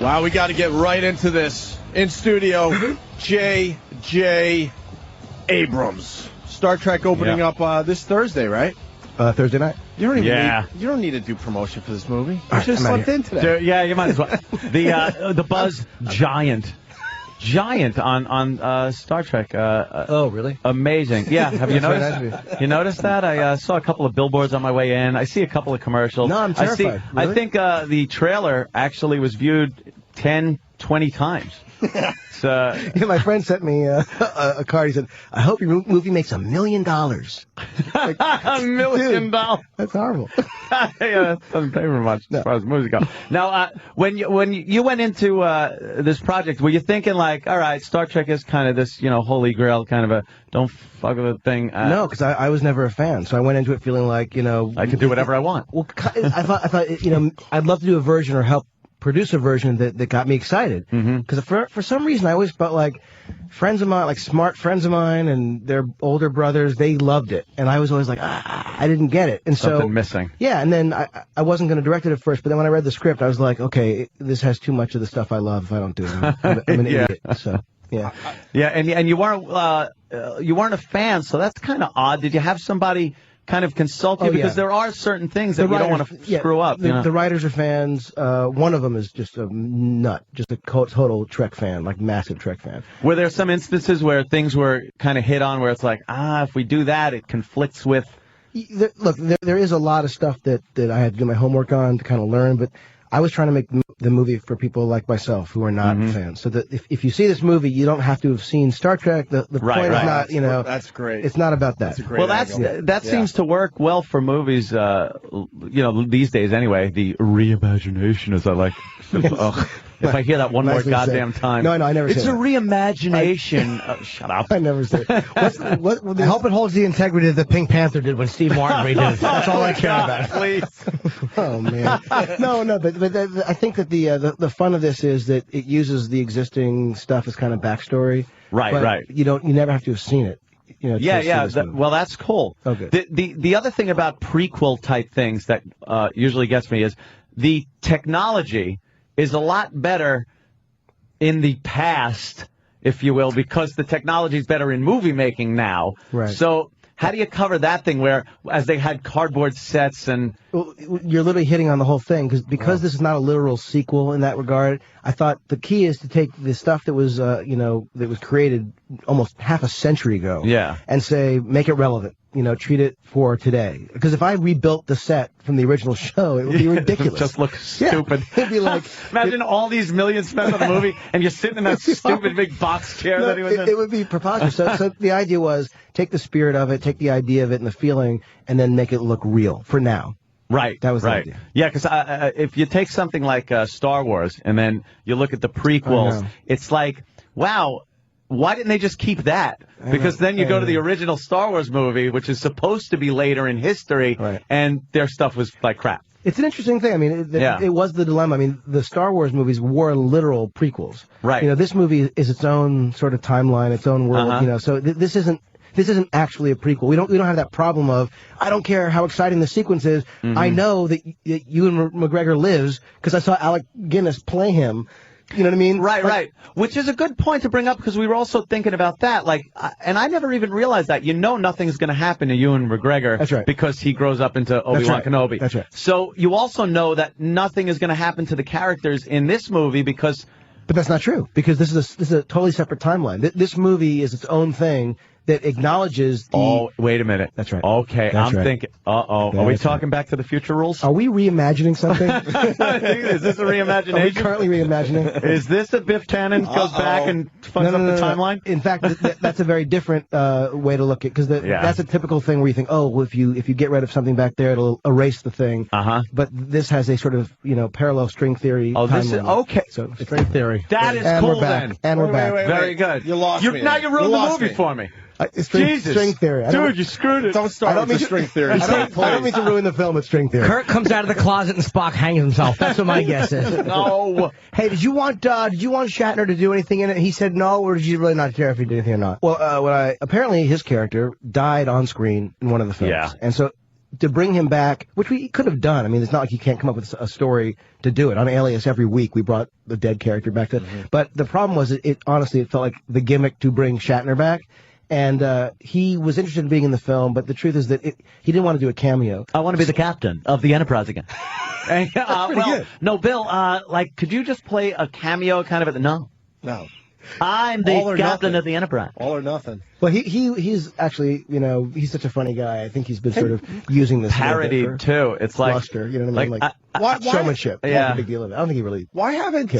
Wow, we got to get right into this. In studio, J.J. Abrams. Star Trek opening up this Thursday, right? Thursday night. You don't even you don't need to do promotion for this movie. You just slept in today. Yeah, you might as well. The Buzz Giant on Star Trek. Oh, really? Amazing. Yeah, have you noticed? You noticed that? I saw a couple of billboards on my way in. I see a couple of commercials. No, I'm terrified. I think the trailer actually was viewed 10, 20 times. So, yeah, my friend sent me a card. He said, "I hope your movie makes $1 million." Like, $1 million. That's horrible. Yeah, that doesn't pay for much as far as movies go. Now, when you went into this project, were you thinking like, all right, Star Trek is kind of this, holy grail, kind of a don't fuck with the thing? No, because I was never a fan, so I went into it feeling like, I can do whatever I want. Well, I thought, I'd love to do a version or help produce a version that got me excited. Because for some reason I always felt like friends of mine, like smart friends of mine and their older brothers, they loved it. And I was always like, I didn't get it. And Something missing. Yeah, and then I wasn't going to direct it at first, but then when I read the script, I was like, okay, this has too much of the stuff I love if I don't do it. I'm an idiot. So, yeah. Yeah, and you weren't a fan, so that's kind of odd. Did you have somebody kind of consult you? Because there are certain things that you don't want to screw up. The writers are fans. One of them is just a nut, just a total Trek fan, like massive Trek fan. Were there some instances where things were kind of hit on where it's like, if we do that, it conflicts with... Look, there is a lot of stuff that I had to do my homework on to kind of learn, but I was trying to make the movie for people like myself who are not fans. So that if you see this movie, you don't have to have seen Star Trek. The point is not, That's great. It's not about that. That's a great that seems to work well for movies, these days anyway. The reimagination, as I like. If I hear that one more goddamn time. No, I never say It's a reimagination. Shut up. I never say it. I hope it holds the integrity that the Pink Panther did when Steve Martin redid it. That's all I care about. Please. Oh, man. No, but I think that the fun of this is that it uses the existing stuff as kind of backstory. Right. You never have to have seen it. Well, that's cool. Okay. The other thing about prequel type things that usually gets me is the technology is a lot better in the past, if you will, because the technology is better in movie making now. Right. So how do you cover that thing where, as they had cardboard sets and... Well, you're literally hitting on the whole thing, because this is not a literal sequel in that regard. I thought the key is to take the stuff that was, that was created almost half a century ago. Yeah. And say, make it relevant. Treat it for today. Because if I rebuilt the set from the original show, it would be ridiculous. It would just look stupid. It'd be like... Imagine all these millions spent on the movie, and you're sitting in that stupid big box chair that he was in. It would be preposterous. So the idea was, take the spirit of it, take the idea of it and the feeling, and then make it look real for now. Right. That was the idea. Yeah, because if you take something like Star Wars, and then you look at the prequels, it's like, wow, why didn't they just keep that? Because then you go to the original Star Wars movie, which is supposed to be later in history, and their stuff was like crap. It's an interesting thing. I mean, it was the dilemma. I mean, the Star Wars movies were literal prequels. Right. This movie is its own sort of timeline, its own world. So this isn't actually a prequel. We don't have that problem of, I don't care how exciting the sequence is. I know that Ewan McGregor lives because I saw Alec Guinness play him. You know what I mean? Right. Which is a good point to bring up because we were also thinking about that. And I never even realized that. Nothing's going to happen to Ewan McGregor. That's right. Because he grows up into Obi-Wan Kenobi. That's right. So you also know that nothing is going to happen to the characters in this movie because... But that's not true because this is a totally separate timeline. This movie is its own thing that acknowledges the... Oh, wait a minute. That's right. Okay, I'm thinking... Are we talking Back to the Future rules? Are we reimagining something? Is this a reimagination? Are we currently reimagining? Is this a Biff Tannen goes back and fucks up the timeline? In fact, that's a very different way to look at it because that's a typical thing where you think, if you get rid of something back there, it'll erase the thing. But this has a sort of parallel string theory. This is okay. So string theory. That is cool then. And we're back. Very good. You lost me. Now you ruined the movie for me. String theory. Dude, you screwed it. Don't start with string theory. I don't mean to ruin the film with string theory. Kirk comes out of the closet and Spock hangs himself. That's what my guess is. No. Hey, did you want Shatner to do anything in it? He said no, or did you really not care if he did anything or not? Well, apparently his character died on screen in one of the films. Yeah. And so to bring him back, which we could have done. I mean, it's not like you can't come up with a story to do it. On Alias, every week we brought the dead character back to. But the problem was, it honestly, it felt like the gimmick to bring Shatner back. And he was interested in being in the film, but the truth is that he didn't want to do a cameo. I want to be the captain of the Enterprise again. Good. No, Bill, could you just play a cameo kind of at the... No. I'm the captain of the Enterprise. All or nothing. Well, he's actually, he's such a funny guy. I think he's been sort of using this parodied too. It's like bluster, you know what I mean? Like showmanship. Yeah, the big deal of it. I don't think he really. Why haven't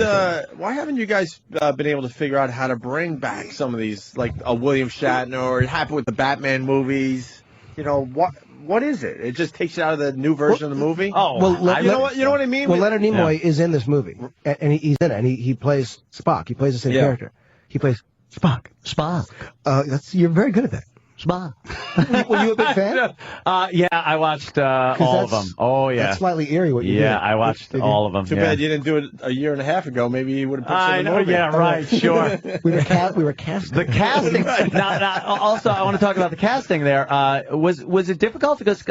you guys been able to figure out how to bring back some of these, like a William Shatner, or it happened with the Batman movies? What is it? It just takes you out of the new version of the movie? Oh, well, you know what I mean? Well, Leonard Nimoy is in this movie, and he's in it, and he plays Spock. He plays the same character. He plays Spock. You're very good at that. Spock. Were you a big fan? Yeah, I watched all of them. Oh, yeah. That's slightly eerie what you did. Yeah, I watched all of them. Too bad you didn't do it a year and a half ago. Maybe you would have picked I know, yeah, right, sure. we were casting. The casting. Now, also, I want to talk about the casting there. Was it difficult? Because,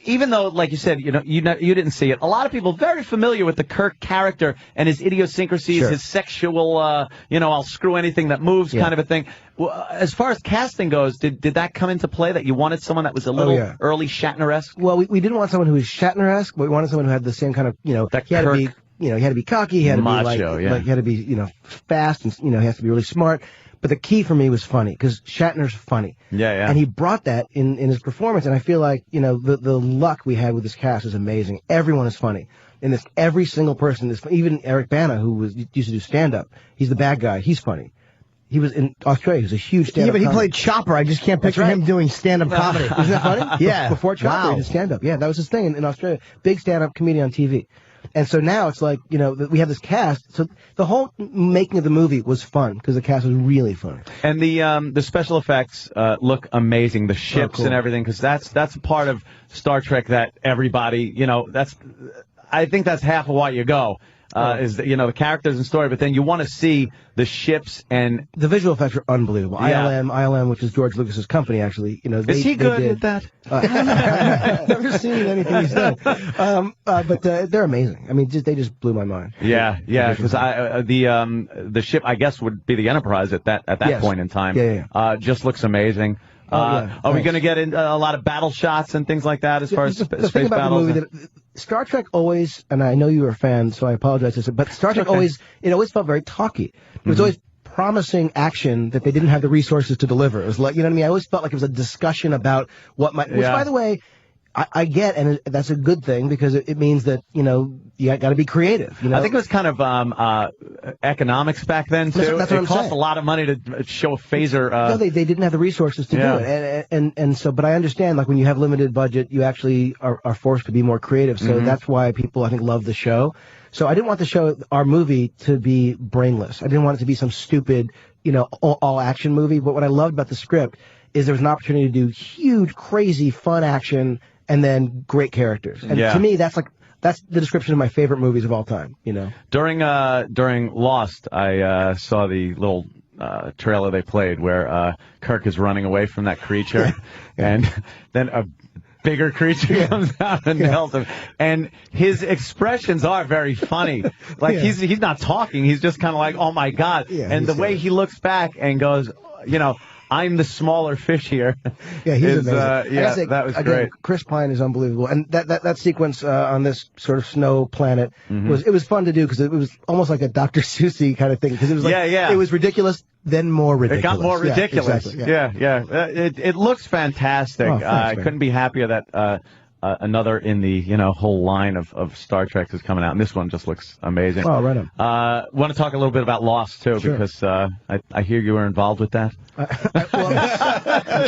even though, like you said, you didn't see it, a lot of people very familiar with the Kirk character and his idiosyncrasies, his sexual, I'll screw anything that moves kind of a thing. Well, as far as casting goes, did that come into play, that you wanted someone that was a little early Shatner-esque? Well, we didn't want someone who was Shatner-esque, but we wanted someone who had the same kind of, that he had to be, he had to be cocky, he had to macho, be he had to be, fast, and he has to be really smart. But the key for me was funny, because Shatner's funny. Yeah. And he brought that in his performance, and I feel like, the luck we had with this cast is amazing. Everyone is funny. In this, every single person is funny. Even Eric Bana, who used to do stand-up, he's the bad guy. He's funny. He was in Australia. He was a huge stand-up but he played Chopper. I just can't picture him doing stand-up comedy. Isn't that funny? Yeah. Before Chopper, he did stand-up. Yeah, that was his thing in Australia. Big stand-up comedian on TV. And so now it's like, we have this cast. So the whole making of the movie was fun, because the cast was really fun. And the special effects look amazing. The ships and everything, because that's part of Star Trek that everybody, I think that's half of why you go. Is the characters and story, but then you want to see the ships, and the visual effects are unbelievable. ILM, which is George Lucas's company, actually. Is he good at that? I've never seen anything he's done. But they're amazing. I mean, they just blew my mind. Yeah, because the ship, I guess, would be the Enterprise at that point in time. Yeah. Just looks amazing. Are we going to get into a lot of battle shots and things like that as far as the space battles? The movie Star Trek always, and I know you were a fan, so I apologize, but Star Trek always felt very talky. It was always promising action that they didn't have the resources to deliver. It was like, you know what I mean? I always felt like it was a discussion about what might, which, by the way, I get, and that's a good thing, because it means that, you got to be creative. I think it was kind of economics back then, too. That's what it cost a lot of money to show a phaser. No, they didn't have the resources to do it. And so, but I understand, like, when you have limited budget, you actually are forced to be more creative. So that's why people, I think, love the show. So I didn't want the show, our movie, to be brainless. I didn't want it to be some stupid, all-action movie. But what I loved about the script is there was an opportunity to do huge, crazy, fun action, and then great characters. And to me, that's the description of my favorite movies of all time, During Lost, I saw the little trailer they played where Kirk is running away from that creature, and then a bigger creature comes out and nails him. And his expressions are very funny. Like, he's not talking. He's just kind of like, oh, my God. And the way he looks back and goes, I'm the smaller fish here. Yeah, he's amazing. That was great. Chris Pine is unbelievable, and that sequence on this sort of snow planet was fun to do, because it was almost like a Dr. Seuss kind of thing, because it was like it was ridiculous, then more ridiculous. It got more ridiculous. Exactly, It looks fantastic. Oh, thanks, I couldn't be happier that another in the whole line of Star Trek is coming out, and this one just looks amazing. Oh, right on. Want to talk a little bit about Lost too, because I hear you were involved with that.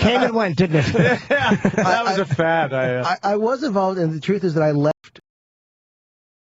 Came and went, didn't it? That was a fad. I was involved, and the truth is that I left